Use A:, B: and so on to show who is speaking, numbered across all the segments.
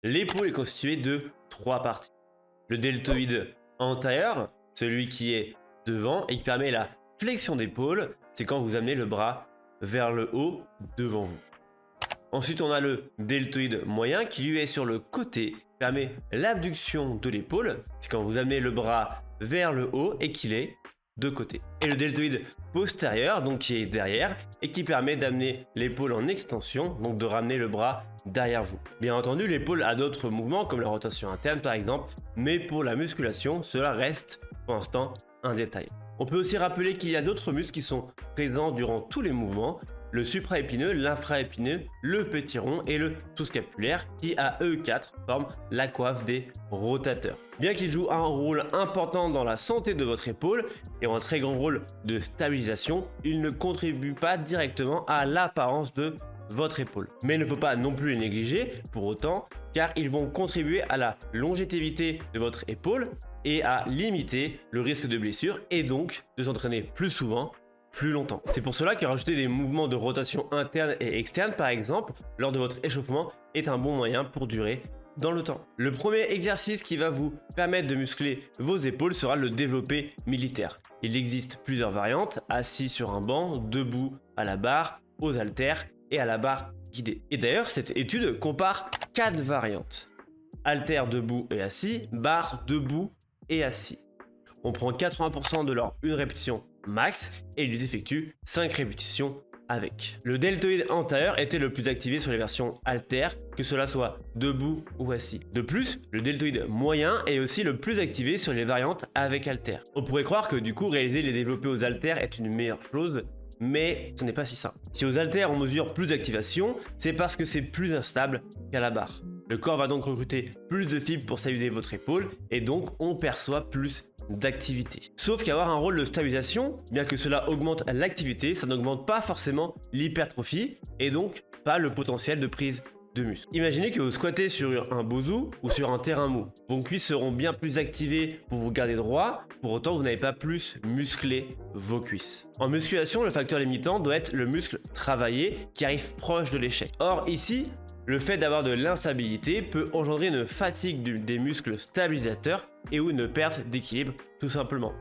A: L'épaule est constituée de 3 parties. Le deltoïde antérieur, celui qui est devant et qui permet la flexion d'épaule, c'est quand vous amenez le bras vers le haut devant vous. Ensuite, on a le deltoïde moyen qui lui est sur le côté, permet l'abduction de l'épaule, c'est quand vous amenez le bras vers le haut et qu'il est de côté. Et le deltoïde postérieur, donc qui est derrière et qui permet d'amener l'épaule en extension, donc de ramener le bras derrière vous. Bien entendu, l'épaule a d'autres mouvements comme la rotation interne par exemple, mais pour la musculation, cela reste pour l'instant un détail. On peut aussi rappeler qu'il y a d'autres muscles qui sont présents durant tous les mouvements, le supraépineux, l'infraépineux, le petit rond et le sous-scapulaire qui à eux 4 forment la coiffe des rotateurs. Bien qu'ils jouent un rôle important dans la santé de votre épaule et ont un très grand rôle de stabilisation, ils ne contribuent pas directement à l'apparence de votre épaule. Mais il ne faut pas non plus les négliger pour autant, car ils vont contribuer à la longévité de votre épaule et à limiter le risque de blessure et donc de s'entraîner plus souvent, plus longtemps. C'est pour cela que rajouter des mouvements de rotation interne et externe par exemple lors de votre échauffement est un bon moyen pour durer dans le temps. Le premier exercice qui va vous permettre de muscler vos épaules sera le développé militaire. Il existe plusieurs variantes, assis sur un banc, debout à la barre, aux haltères et à la barre guidée. Et d'ailleurs, cette étude compare 4 variantes. Haltères debout et assis, barre debout et assis. On prend 80% de leur une répétition max et ils effectuent 5 répétitions avec. Le deltoïde antérieur était le plus activé sur les versions haltères, que cela soit debout ou assis. De plus, le deltoïde moyen est aussi le plus activé sur les variantes avec haltères. On pourrait croire que du coup réaliser les développés aux haltères est une meilleure chose, mais ce n'est pas si simple. Si aux haltères on mesure plus d'activation, c'est parce que c'est plus instable qu'à la barre. Le corps va donc recruter plus de fibres pour stabiliser votre épaule et donc on perçoit plus d'activité. Sauf qu'avoir un rôle de stabilisation, bien que cela augmente l'activité, ça n'augmente pas forcément l'hypertrophie et donc pas le potentiel de prise de muscle. Imaginez que vous squattez sur un bozo ou sur un terrain mou. Vos cuisses seront bien plus activées pour vous garder droit, pour autant vous n'avez pas plus musclé vos cuisses. En musculation, le facteur limitant doit être le muscle travaillé qui arrive proche de l'échec. Or ici, le fait d'avoir de l'instabilité peut engendrer une fatigue des muscles stabilisateurs et ou une perte d'équilibre tout simplement.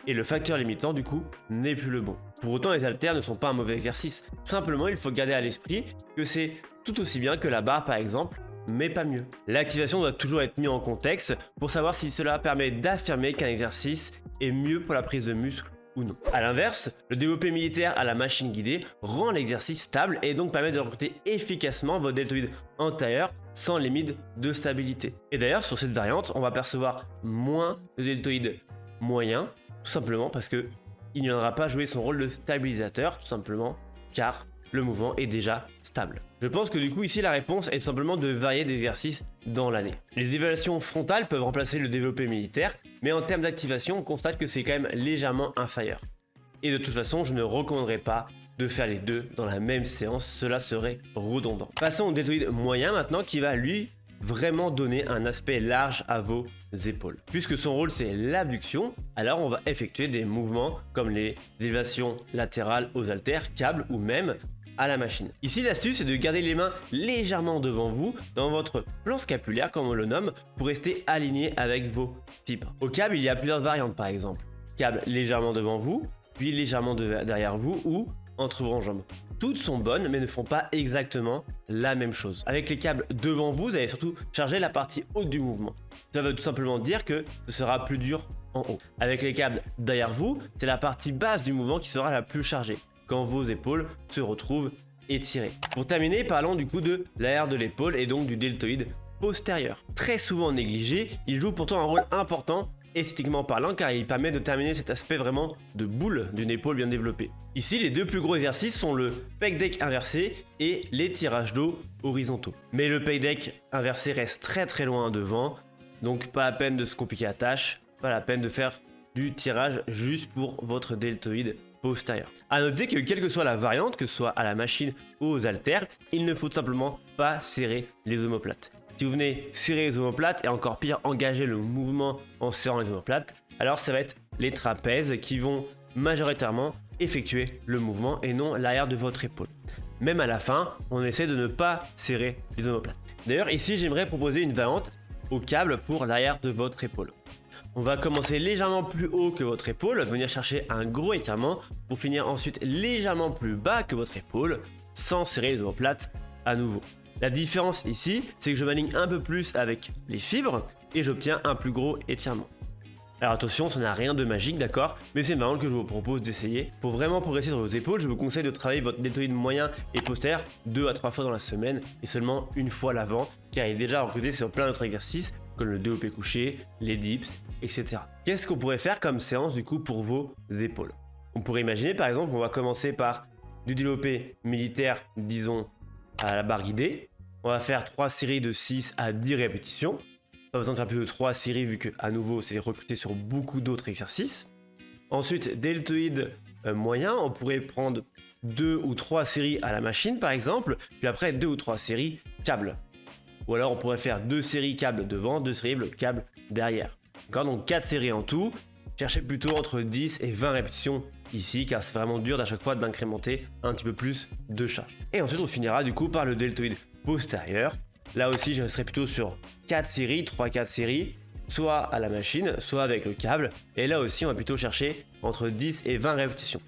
A: Et le facteur limitant du coup n'est plus le bon. Pour autant les haltères ne sont pas un mauvais exercice, simplement il faut garder à l'esprit que c'est tout aussi bien que la barre par exemple, mais pas mieux. L'activation doit toujours être mise en contexte pour savoir si cela permet d'affirmer qu'un exercice est mieux pour la prise de muscle ou non. A l'inverse, le développé militaire à la machine guidée rend l'exercice stable et donc permet de recruter efficacement votre deltoïde antérieur sans limite de stabilité. Et d'ailleurs, sur cette variante, on va percevoir moins de deltoïde moyen, tout simplement parce que il ne viendra pas jouer son rôle de stabilisateur, tout simplement car le mouvement est déjà stable. Je pense que du coup ici la réponse est simplement de varier d'exercices dans l'année. Les évaluations frontales peuvent remplacer le développé militaire, mais en termes d'activation on constate que c'est quand même légèrement inférieur. Et de toute façon je ne recommanderais pas de faire les deux dans la même séance, cela serait redondant. Passons au deltoïde moyen maintenant qui va lui vraiment donner un aspect large à vos épaules. Puisque son rôle c'est l'abduction, alors on va effectuer des mouvements comme les élévations latérales aux haltères, câbles ou même à la machine. Ici l'astuce est de garder les mains légèrement devant vous dans votre plan scapulaire comme on le nomme pour rester aligné avec vos fibres. Au câble il y a plusieurs variantes par exemple. Câble légèrement devant vous, puis légèrement derrière vous ou entre vos jambes. Toutes sont bonnes mais ne font pas exactement la même chose. Avec les câbles devant vous, vous allez surtout charger la partie haute du mouvement. Ça veut tout simplement dire que ce sera plus dur en haut. Avec les câbles derrière vous, c'est la partie basse du mouvement qui sera la plus chargée, quand vos épaules se retrouvent étirées. Pour terminer, parlons du coup de l'arrière de l'épaule et donc du deltoïde postérieur. Très souvent négligé, il joue pourtant un rôle important esthétiquement parlant car il permet de terminer cet aspect vraiment de boule d'une épaule bien développée. Ici les deux plus gros exercices sont le pec deck inversé et les tirages d'eau horizontaux. Mais le pec deck inversé reste très loin devant, donc pas la peine de se compliquer la tâche, pas la peine de faire du tirage juste pour votre deltoïde postérieur. A noter que quelle que soit la variante, que ce soit à la machine ou aux haltères, il ne faut simplement pas serrer les omoplates. Si vous venez serrer les omoplates et encore pire engager le mouvement en serrant les omoplates, alors ça va être les trapèzes qui vont majoritairement effectuer le mouvement et non l'arrière de votre épaule. Même à la fin, on essaie de ne pas serrer les omoplates. D'ailleurs, ici, j'aimerais proposer une variante au câble pour l'arrière de votre épaule. On va commencer légèrement plus haut que votre épaule, venir chercher un gros étirement pour finir ensuite légèrement plus bas que votre épaule sans serrer les omoplates à nouveau. La différence ici, c'est que je m'aligne un peu plus avec les fibres et j'obtiens un plus gros étirement. Alors attention, ça n'a rien de magique, d'accord, mais c'est une variante que je vous propose d'essayer. Pour vraiment progresser sur vos épaules, je vous conseille de travailler votre deltoïde moyen et postérieur 2 à 3 fois dans la semaine et seulement une fois l'avant, car il est déjà recruté sur plein d'autres exercices comme le développé couché, les dips, etc. Qu'est-ce qu'on pourrait faire comme séance du coup pour vos épaules? On pourrait imaginer par exemple qu'on va commencer par du développé militaire, disons à la barre guidée. On va faire 3 séries de 6 à 10 répétitions. Pas besoin de faire plus de 3 séries vu que à nouveau c'est recruté sur beaucoup d'autres exercices. Ensuite, deltoïde moyen, on pourrait prendre 2 ou 3 séries à la machine par exemple, puis après 2 ou 3 séries câble. Ou alors on pourrait faire 2 séries câble devant, 2 séries câble derrière. D'accord, donc 4 séries en tout. Cherchez plutôt entre 10 et 20 répétitions ici car c'est vraiment dur à chaque fois d'incrémenter un petit peu plus de charge. Et ensuite on finira du coup par le deltoïde postérieur. Là aussi, je resterai plutôt sur 4 séries, 3-4 séries, soit à la machine, soit avec le câble. Et là aussi, on va plutôt chercher entre 10 et 20 répétitions.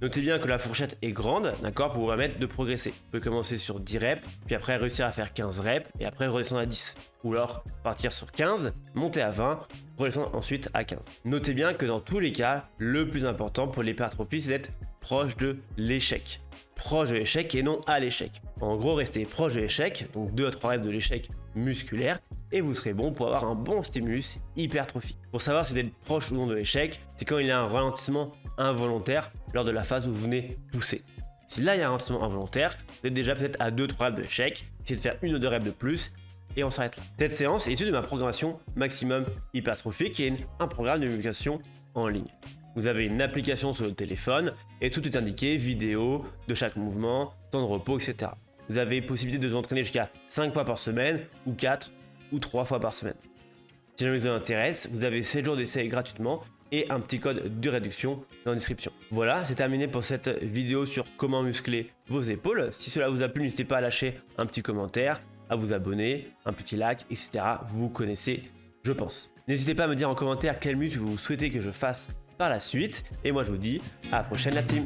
A: Notez bien que la fourchette est grande, d'accord, pour vous permettre de progresser. Vous pouvez commencer sur 10 reps, puis après réussir à faire 15 reps, et après redescendre à 10. Ou alors partir sur 15, monter à 20, redescendre ensuite à 15. Notez bien que dans tous les cas, le plus important pour l'hypertrophie, c'est d'être proche de l'échec. Proche de l'échec et non à l'échec. En gros, restez proche de l'échec, donc 2 à 3 reps de l'échec musculaire, et vous serez bon pour avoir un bon stimulus hypertrophique. Pour savoir si vous êtes proche ou non de l'échec, c'est quand il y a un ralentissement involontaire lors de la phase où vous venez pousser. Si là il y a un ralentissement involontaire, vous êtes déjà peut-être à 2-3 reps de l'échec, essayez de faire 1 ou 2 reps de plus, et on s'arrête là. Cette séance est issue de ma programmation Maximum Hypertrophie, qui est un programme de musculation en ligne. Vous avez une application sur le téléphone et tout est indiqué, vidéo de chaque mouvement, temps de repos, etc. Vous avez possibilité de vous entraîner jusqu'à 5 fois par semaine, ou 4 ou 3 fois par semaine. Si jamais ça vous intéresse, vous avez 7 jours d'essai gratuitement et un petit code de réduction dans la description. Voilà, c'est terminé pour cette vidéo sur comment muscler vos épaules. Si cela vous a plu, n'hésitez pas à lâcher un petit commentaire, à vous abonner, un petit like, etc. Vous connaissez, je pense. N'hésitez pas à me dire en commentaire quel muscle vous souhaitez que je fasse par la suite. Et moi je vous dis à la prochaine la team.